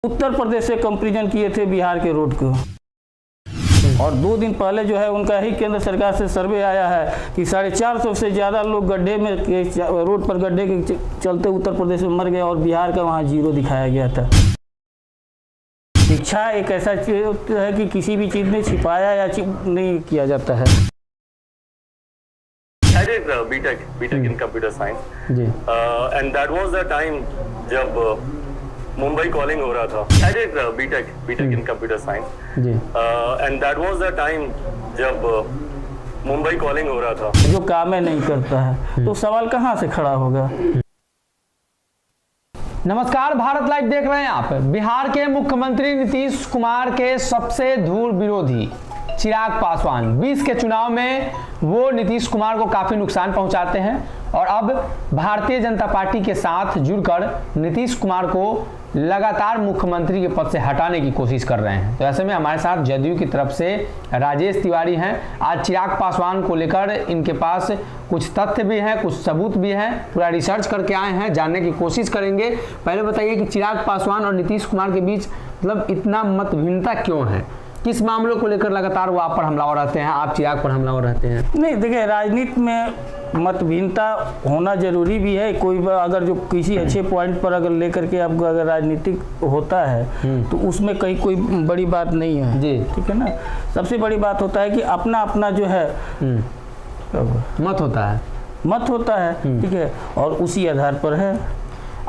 उत्तर प्रदेश से कंपेरिजन किए थे बिहार के रोड को, और 2 दिन पहले जो है उनका ही केंद्र सरकार से सर्वे आया है कि 450 से ज़्यादा लोग गड्ढे में रोड पर गड्ढे के चलते उत्तर प्रदेश में मर गए और बिहार का वहाँ 0 दिखाया गया था। शिक्षा एक ऐसा चीज है कि किसी भी चीज़ में छिपाया या नहीं किया जाता है। I did BTech in computer science, and that was the time जब मुंबई कॉलिंग हो रहा था। I did BTech in computer science, and that was the time जब मुंबई कॉलिंग हो रहा था। जो काम है नहीं करता है तो सवाल कहाँ से खड़ा होगा। नमस्कार, भारत लाइव देख रहे हैं आप। बिहार के मुख्यमंत्री नीतीश कुमार के सबसे धूल विरोधी चिराग पासवान 20 के चुनाव में वो नीतीश कुमार को काफ़ी नुकसान पहुंचाते हैं और अब भारतीय जनता पार्टी के साथ जुड़कर नीतीश कुमार को लगातार मुख्यमंत्री के पद से हटाने की कोशिश कर रहे हैं। तो ऐसे में हमारे साथ जदयू की तरफ से राजेश तिवारी हैं। आज चिराग पासवान को लेकर इनके पास कुछ तथ्य भी हैं, कुछ सबूत भी हैं, पूरा रिसर्च करके आए हैं, जानने की कोशिश करेंगे। पहले बताइए कि चिराग पासवान और नीतीश कुमार के बीच मतलब इतना मतभिन्नता क्यों है, किस मामलों को लेकर लगातार वो आप पर हमलावर रहते हैं, आप चिराग पर हमलावर रहते हैं? नहीं, देखिए, राजनीति में मतभिन्नता होना जरूरी भी है। कोई अगर जो किसी अच्छे पॉइंट पर अगर लेकर के आपको अगर राजनीतिक होता है तो उसमें कहीं कोई बड़ी बात नहीं है जी, ठीक है ना। सबसे बड़ी बात होता है कि अपना अपना जो है मत होता है, ठीक है, और उसी आधार पर है।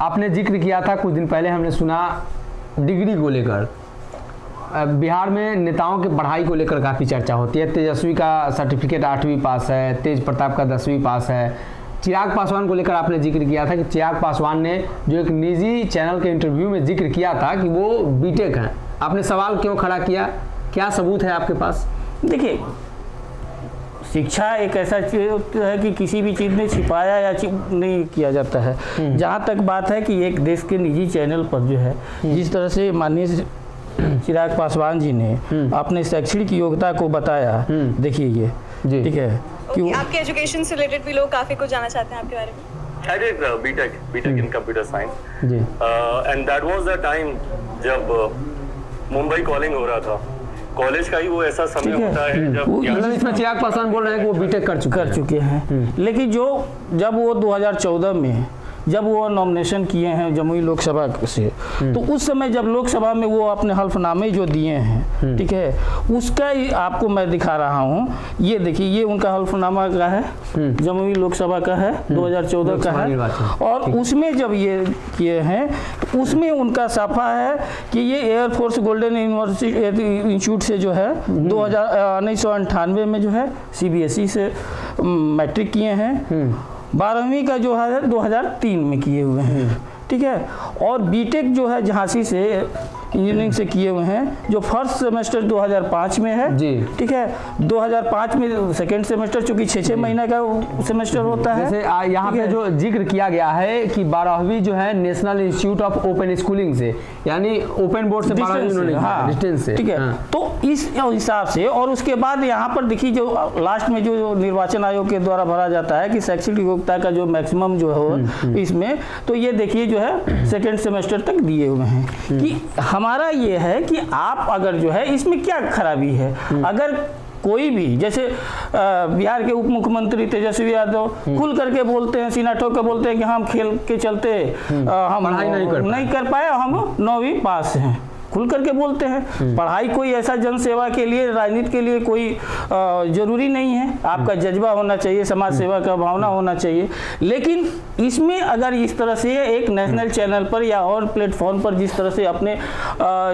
आपने जिक्र किया था कुछ दिन पहले, हमने सुना डिग्री को लेकर बिहार में नेताओं की पढ़ाई को लेकर काफ़ी चर्चा होती है। तेजस्वी का सर्टिफिकेट 8वीं पास है, तेज प्रताप का 10वीं पास है। चिराग पासवान को लेकर आपने जिक्र किया था कि चिराग पासवान ने जो एक निजी चैनल के इंटरव्यू में जिक्र किया था कि वो बीटेक हैं। आपने सवाल क्यों खड़ा किया, क्या सबूत है आपके पास? देखिए, शिक्षा एक ऐसा चीज है कि किसी भी चीज़ में छिपाया या नहीं किया जाता है। जहाँ तक बात है कि एक देश के निजी चैनल पर जो है जिस तरह से माननीय चिराग पासवान जी ने अपने शैक्षणिक योग्यता को बताया, देखिए ये ठीक है कि आपके एजुकेशन से रिलेटेड भी लोग काफी कुछ जानना चाहते हैं आपके बारे में। I did BTech in computer science, and that was the time जब मुंबई कॉलिंग हो रहा था। कॉलेज का ही वो ऐसा समय होता है जब मतलब इसमें चिराग पासवान बोल रहे हैं कि वो बीटेक कर चुके हैं। लेकिन जब वो 2014 में जब वो नॉमिनेशन किए हैं जमुई लोकसभा से, तो उस समय जब लोकसभा में वो अपने हल्फनामे जो दिए हैं, ठीक है, उसका ही आपको मैं दिखा रहा हूँ। ये देखिए, ये उनका हल्फनामा का है, जमुई लोकसभा का है, 2014 का है, और उसमेमें जब ये किए हैं तो उसमें उनका साफा है कि ये एयरफोर्स गोल्डन यूनिवर्सिटी इंस्टीट्यूट से जो है 1998 में जो है CBSE से मैट्रिक किए हैं। 12वीं का जो है 2003 में किए हुए हैं, ठीक है, और बीटेक जो है झांसी से इंजीनियरिंग से किए हुए हैं, जो फर्स्ट सेमेस्टर 2005 में है जी, ठीक है। 2005 में सेकेंड सेमेस्टर, चूंकि 6 महीने का सेमेस्टर होता है। जैसे यहाँ पे जो जिक्र किया गया है कि 12वीं जो है national institute of open schooling से, यानी ओपन बोर्ड से 12वीं, हाँ, डिस्टेंस से, ठीक है। तो इस हिसाब से, और उसके बाद यहाँ पर देखिए जो लास्ट में जो निर्वाचन आयोग के द्वारा भरा जाता है कि शैक्षणिक योग्यता का जो मैक्सिमम जो है इसमें, तो ये देखिए जो है सेकेंड सेमेस्टर तक दिए हुए हैं। कि हमारा ये है कि आप अगर जो है इसमें क्या खराबी है, अगर कोई भी जैसे बिहार के उप मुख्यमंत्री तेजस्वी यादव खुल करके बोलते हैं, सीना ठोक के बोलते हैं कि हम खेल के चलते हम पढ़ाई नहीं कर पाए, हम 9वीं पास हैं, खुल करके बोलते हैं। पढ़ाई कोई ऐसा जन सेवा के लिए, राजनीति के लिए कोई जरूरी नहीं है। आपका जज्बा होना चाहिए, समाज सेवा का भावना होना चाहिए। लेकिन इसमें अगर इस तरह से एक नेशनल चैनल पर या और प्लेटफॉर्म पर जिस तरह से अपने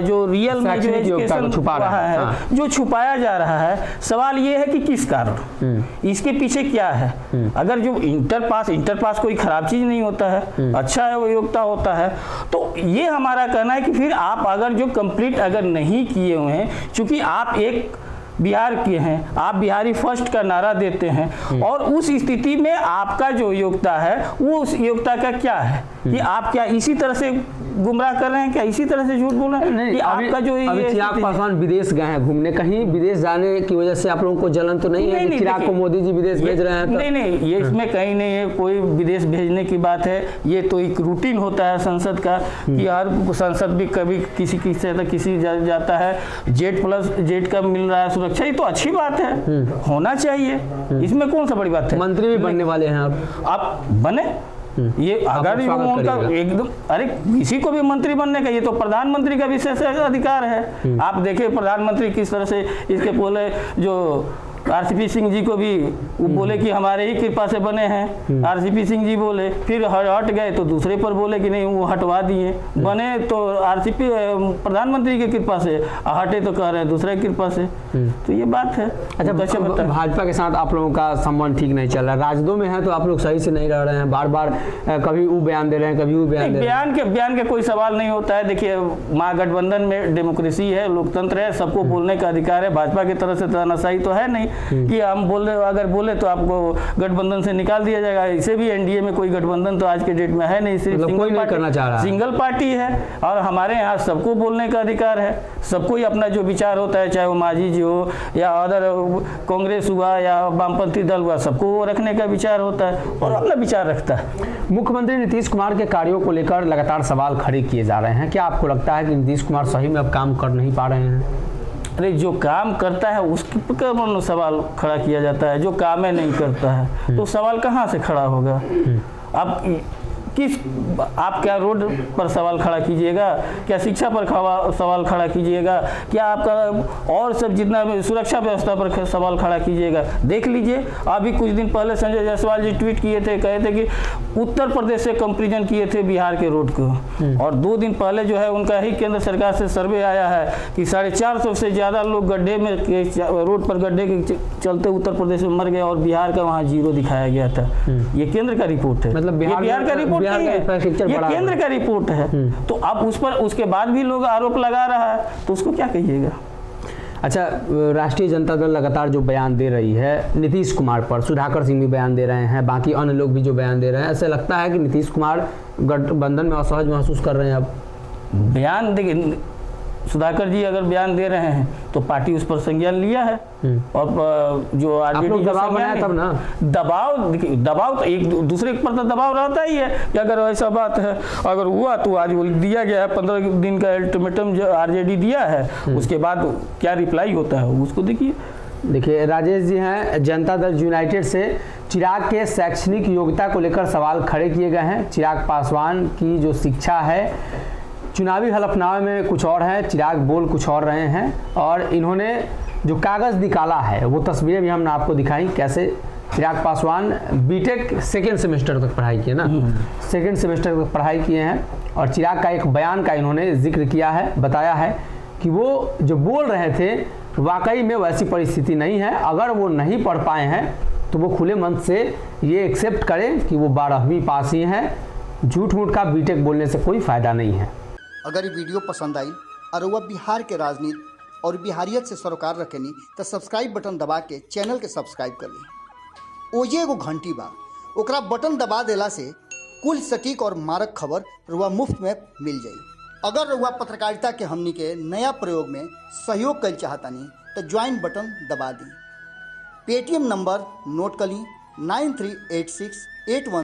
जो रियल में जो एजुकेशन छुपा रहा है, जो छुपाया जा रहा है, सवाल ये है कि किस कारण, इसके पीछे क्या है। अगर जो इंटर पास कोई खराब चीज नहीं होता है, अच्छा है, वो योग्यता होता है। तो ये हमारा कहना है कि फिर आप अगर जो कंप्लीट अगर नहीं किए हुए हैं, क्योंकि आप एक बिहार के हैं, आप बिहारी फर्स्ट का नारा देते हैं, और उस स्थिति में आपका जो योग्यता है वो उस योग्यता का क्या है, कि आप क्या इसी तरह से गुमराह कर रहे हैं, क्या इसी तरह से झूठ बोल रहे हैं? नहीं, कि आपका जो अभी चिराग पासवान विदेश गए हैं घूमने, कहीं विदेश जाने की वजह से आप लोगों को जलन तो नहीं है कि चिराग को मोदी जी विदेश भेज रहे हैं? नहीं, ये इसमें कहीं नहीं है, कोई विदेश भेजने की बात है। ये तो एक रूटीन होता है संसद का कि हर संसद भी कभी किसी किसी जाता है, जेट का मिल रहा है सुरक्षा, ये तो अच्छी बात है, होना चाहिए, इसमें कौन सा बड़ी बात है। मंत्री भी बनने वाले हैं आप बने, ये अगर उनका एकदम, अरे किसी को भी मंत्री बनने का, ये तो प्रधानमंत्री का विशेष अधिकार है। आप देखिए प्रधानमंत्री किस तरह से इसके बोले, जो आरसीपी सिंह जी को भी वो बोले कि हमारे ही कृपा से बने हैं, आरसीपी सिंह जी बोले, फिर हट गए तो दूसरे पर बोले कि नहीं वो हटवा दिए, बने तो आरसीपी प्रधानमंत्री की कृपा से, हटे तो कह रहे हैं दूसरे की कृपा से, तो ये बात है। अच्छा, भाजपा के साथ आप लोगों का संबंध ठीक नहीं चल रहा है, राजदों में है तो आप लोग सही से नहीं रह रहे हैं, बार बार कभी वो बयान दे रहे हैं, कभी वो बयान दे रहे हैं। बयान के कोई सवाल नहीं होता है। देखिए महागठबंधन में डेमोक्रेसी है, लोकतंत्र है, सबको बोलने का अधिकार है। भाजपा की तरफ से तानाशाही तो है नहीं कि हम अगर बोले तो आपको गठबंधन से निकाल दिया जाएगा। इसे भी एनडीए में कोई गठबंधन तो आज के डेट में है नहीं, सिर्फ सिंगल पार्टी है, और हमारे यहाँ सबको बोलने का अधिकार है। सबको ही अपना जो विचार होता है, चाहे वो मांझी जी हो या अदर कांग्रेस हुआ या वामपंथी दल हुआ, सबको वो रखने का विचार होता है और अपना विचार रखता है। मुख्यमंत्री नीतीश कुमार के कार्यों को लेकर लगातार सवाल खड़े किए जा रहे हैं, क्या आपको लगता है कि नीतीश कुमार सही में अब काम कर नहीं पा रहे हैं? अरे जो काम करता है उसके पर सवाल खड़ा किया जाता है, जो काम है नहीं करता है तो सवाल कहाँ से खड़ा होगा? आप क्या रोड पर सवाल खड़ा कीजिएगा, क्या शिक्षा पर सवाल खड़ा कीजिएगा, क्या आपका और सब जितना सुरक्षा व्यवस्था पर सवाल खड़ा कीजिएगा? देख लीजिए, अभी कुछ दिन पहले संजय जायसवाल जी ट्वीट किए थे, कहे थे कि उत्तर प्रदेश से कंपेरिजन किए थे बिहार के रोड को, और 2 दिन पहले जो है उनका ही केंद्र सरकार से सर्वे आया है कि 450 से ज़्यादा लोग गड्ढे में रोड पर गड्ढे के चलते उत्तर प्रदेश में मर गए और बिहार का वहाँ 0 दिखाया गया था। ये केंद्र का रिपोर्ट है, मतलब बिहार का रिपोर्ट ये केंद्र का रिपोर्ट है। तो अब उस पर उसके बाद भी लोग आरोप लगा रहा है, तो उसको क्या कहिएगा? अच्छा, राष्ट्रीय जनता दल लगातार जो बयान दे रही है नीतीश कुमार पर, सुधाकर सिंह भी बयान दे रहे हैं, बाकी अन्य लोग भी जो बयान दे रहे हैं, ऐसा लगता है कि नीतीश कुमार गठबंधन में असहज महसूस कर रहे हैं। अब बयान देखिए, सुधाकर जी अगर बयान दे रहे हैं तो पार्टी उस पर संज्ञान लिया है, और जो आरजेडी दबाव बनाया तब ना, दबाव तो एक दूसरे पर तो दबाव रहता ही है कि अगर ऐसा बात है, अगर हुआ तो आज वो दिया गया है 15 दिन का अल्टीमेटम जो आरजेडी दिया है, उसके बाद क्या रिप्लाई होता है उसको देखिए। राजेश जी हैं जनता दल यूनाइटेड से। चिराग के शैक्षणिक योग्यता को लेकर सवाल खड़े किए गए हैं। चिराग पासवान की जो शिक्षा है, चुनावी हलफनामे में कुछ और है, चिराग बोल कुछ और रहे हैं, और इन्होंने जो कागज़ निकाला है वो तस्वीरें भी हमने आपको दिखाई, कैसे Chirag Paswan BTech second semester तक पढ़ाई किए ना, सेकेंड सेमेस्टर तक पढ़ाई किए हैं, और चिराग का एक बयान का इन्होंने जिक्र किया है, बताया है कि वो जो बोल रहे थे वाकई में वैसी परिस्थिति नहीं है, अगर वो नहीं पढ़ पाए हैं तो वो खुले मन से ये एक्सेप्ट करें कि वो 12वीं पास ही हैं, झूठ मूठ का बीटेक बोलने से कोई फ़ायदा नहीं है। अगर ये वीडियो पसंद आई और वह बिहार के राजनीति और बिहारियत से सरोकार रखेनी तो सब्सक्राइब बटन दबा के चैनल के सब्सक्राइब कर ली। ओजे एगो घंटी बा, ओकरा बटन दबा देला से कुल सटीक और मारक खबर रुआ मुफ्त में मिल जाई। अगर रुआ पत्रकारिता के हमनी के नया प्रयोग में सहयोग कर चाहतानी तो ज्वाइन बटन दबा दी। पेटीएम नंबर नोट कर ली 938681